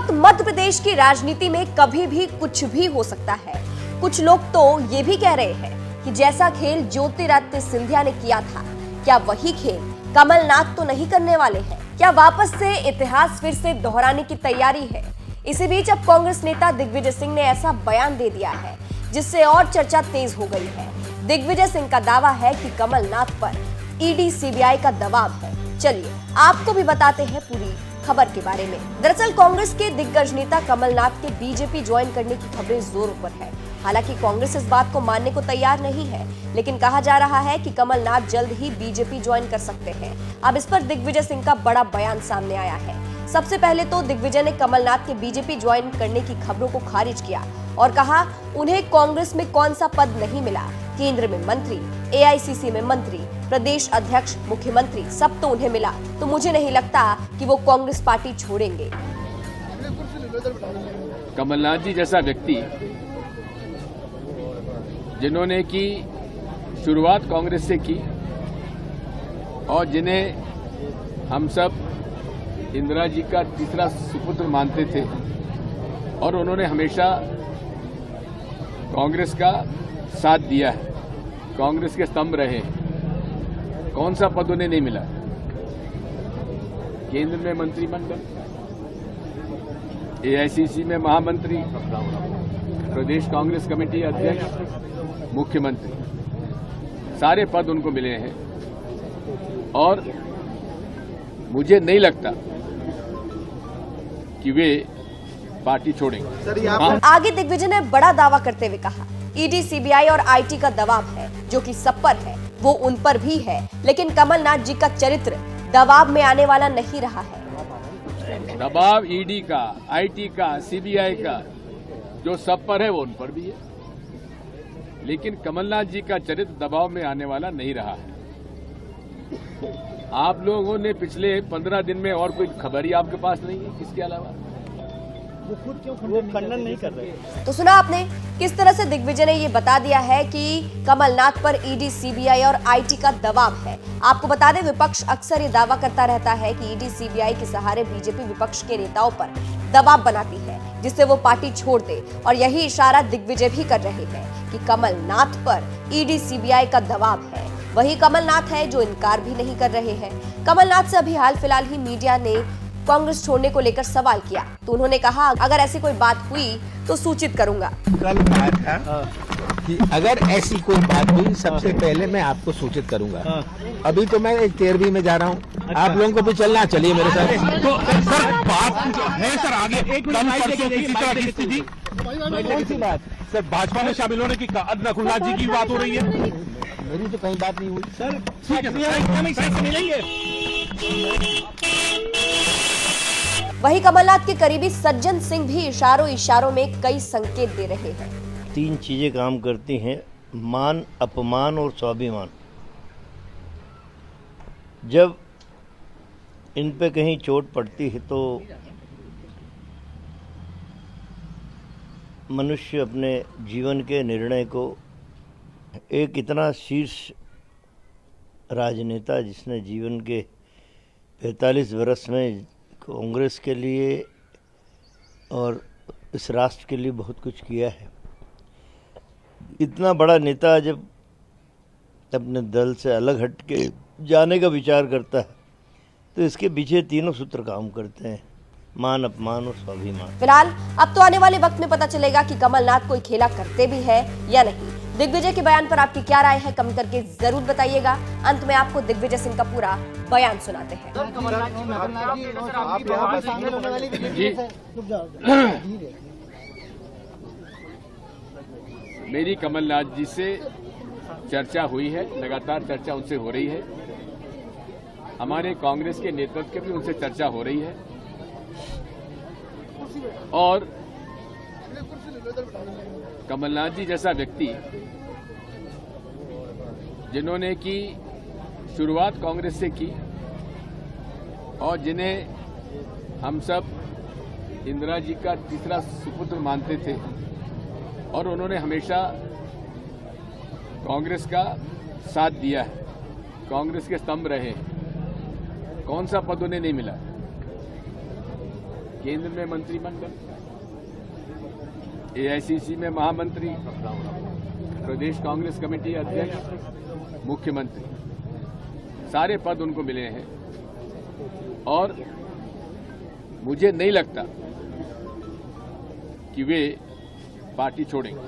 वक्त मध्य प्रदेश की राजनीति में कभी भी कुछ भी हो सकता है। कुछ लोग तो ये भी कह रहे हैं कि जैसा खेल ज्योतिरादित्य सिंधिया ने किया था, क्या वही खेल कमलनाथ तो नहीं करने वाले हैं? क्या वापस से इतिहास फिर से दोहराने की तैयारी है? इसी बीच अब कांग्रेस नेता दिग्विजय सिंह ने ऐसा बयान दे दिया है जिससे और चर्चा तेज हो गई है। दिग्विजय सिंह का दावा है कि कमलनाथ पर ईडी सीबीआई का दबाव है। चलिए आपको भी बताते हैं पूरी खबर के बारे में। दरअसल कांग्रेस के दिग्गज नेता कमलनाथ के बीजेपी ज्वाइन करने की खबरें जोरों पर है। हालांकि कांग्रेस इस बात को मानने को तैयार नहीं है, लेकिन कहा जा रहा है कि कमलनाथ जल्द ही बीजेपी ज्वाइन कर सकते हैं। अब इस पर दिग्विजय सिंह का बड़ा बयान सामने आया है। सबसे पहले तो दिग्विजय ने कमलनाथ के बीजेपी ज्वाइन करने की खबरों को खारिज किया और कहा उन्हें कांग्रेस में कौन सा पद नहीं मिला। केंद्र में मंत्री, एआईसीसी में मंत्री, प्रदेश अध्यक्ष, मुख्यमंत्री सब तो उन्हें मिला, तो मुझे नहीं लगता कि वो कांग्रेस पार्टी छोड़ेंगे। कमलनाथ जी जैसा व्यक्ति जिन्होंने की शुरुआत कांग्रेस से की और जिन्हें हम सब इंदिरा जी का तीसरा सुपुत्र मानते थे और उन्होंने हमेशा कांग्रेस का साथ दिया है, कांग्रेस के स्तंभ रहे। कौन सा पद उन्हें नहीं मिला? केंद्र में मंत्रिमंडल, एआईसीसी में महामंत्री, प्रदेश कांग्रेस कमेटी अध्यक्ष, मुख्यमंत्री, सारे पद उनको मिले हैं और मुझे नहीं लगता कि वे पार्टी छोड़ेंगे। आगे दिग्विजय ने बड़ा दावा करते हुए कहा, ईडी, सीबीआई और आईटी का दबाव है जो कि सब पर है, वो उन पर भी है, लेकिन कमलनाथ जी का चरित्र दबाव में आने वाला नहीं रहा है। दबाव ईडी का, आईटी का, सीबीआई का जो सब पर है वो उन पर भी है, लेकिन कमलनाथ जी का चरित्र दबाव में आने वाला नहीं रहा है। आप लोगों ने पिछले 15 दिन में और कोई खबर ही आपके पास नहीं है इसके अलावा? वो खुद क्यों खंडन नहीं कर रहे? तो सुना आपने किस तरह से दिग्विजय ने ये बता दिया है कि कमलनाथ पर ईडी, सीबीआई और आईटी का दबाव है। आपको बता दें, विपक्ष अक्सर ये दावा करता रहता है कि ईडी, सीबीआई के सहारे बीजेपी विपक्ष के नेताओं पर दबाव बनाती है जिससे वो पार्टी छोड़ दे, और यही इशारा दिग्विजय भी कर रहे हैं कि कमलनाथ पर ईडी, सीबीआई का दबाव है। वही कमलनाथ है जो इनकार भी नहीं कर रहे हैं। कमलनाथ से अभी हाल फिलहाल ही मीडिया ने कांग्रेस छोड़ने को लेकर सवाल किया तो उन्होंने कहा, अगर ऐसी कोई बात हुई तो सूचित करूंगा। कल कहा था कि अगर ऐसी कोई बात हुई सबसे पहले मैं आपको सूचित करूंगा। अभी तो मैं 13वीं में जा रहा हूं। आप लोगों को भी चलना, चलिए मेरे साथ। तो सर बात है सर आगे स्थिति कौन सी बात? सर भाजपा में शामिल होने की रघुनाथ जी की बात हो रही है। मेरी तो कहीं बात नहीं हुई सर। ठीक है। वही कमलनाथ के करीबी सज्जन सिंह भी इशारों में कई संकेत दे रहे हैं। 3 चीजें काम करती हैं, मान, अपमान और स्वाभिमान। जब इन पे कहीं चोट पड़ती है तो मनुष्य अपने जीवन के निर्णय को, एक इतना शीर्ष राजनेता जिसने जीवन के 45 वर्ष में कांग्रेस के लिए और इस राष्ट्र के लिए बहुत कुछ किया है, इतना बड़ा नेता जब अपने दल से अलग हट के जाने का विचार करता है तो इसके पीछे 3 सूत्र काम करते हैं, मान, अपमान और स्वाभिमान। फिलहाल अब तो आने वाले वक्त में पता चलेगा कि कमलनाथ कोई खेला करते भी है या नहीं। दिग्विजय के बयान पर आपकी क्या राय है, कमेंट करके जरूर बताइएगा। अंत में आपको दिग्विजय सिंह का पूरा बयान सुनाते हैं। मेरी कमलनाथ जी से चर्चा हुई है, लगातार चर्चा उनसे हो रही है। हमारे कांग्रेस के नेतृत्व की भी उनसे चर्चा हो रही है और कमलनाथ जी जैसा व्यक्ति जिन्होंने की शुरुआत कांग्रेस से की और जिन्हें हम सब इंदिरा जी का तीसरा सुपुत्र मानते थे और उन्होंने हमेशा कांग्रेस का साथ दिया है, कांग्रेस के स्तंभ रहे। कौन सा पद उन्हें नहीं मिला? केंद्र में मंत्रिमंडल, एआईसीसी में महामंत्री, प्रदेश कांग्रेस कमेटी अध्यक्ष, मुख्यमंत्री, सारे पद उनको मिले हैं और मुझे नहीं लगता कि वे पार्टी छोड़ेंगे।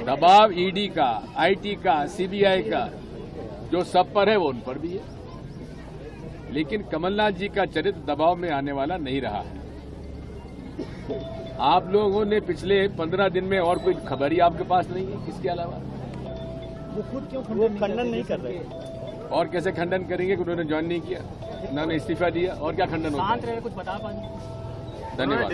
दबाव ईडी का, आईटी का, सीबीआई का जो सब पर है वो उन पर भी है, लेकिन कमलनाथ जी का चरित्र दबाव में आने वाला नहीं रहा है। आप लोगों ने पिछले 15 दिन में और कोई खबर ही आपके पास नहीं है इसके अलावा। वो खुद क्यों खंडन नहीं कर रहे? और कैसे खंडन करेंगे कि उन्होंने ज्वाइन नहीं किया, उन्होंने इस्तीफा दिया, और क्या खंडन होगा? कुछ बता पाएंगे? धन्यवाद।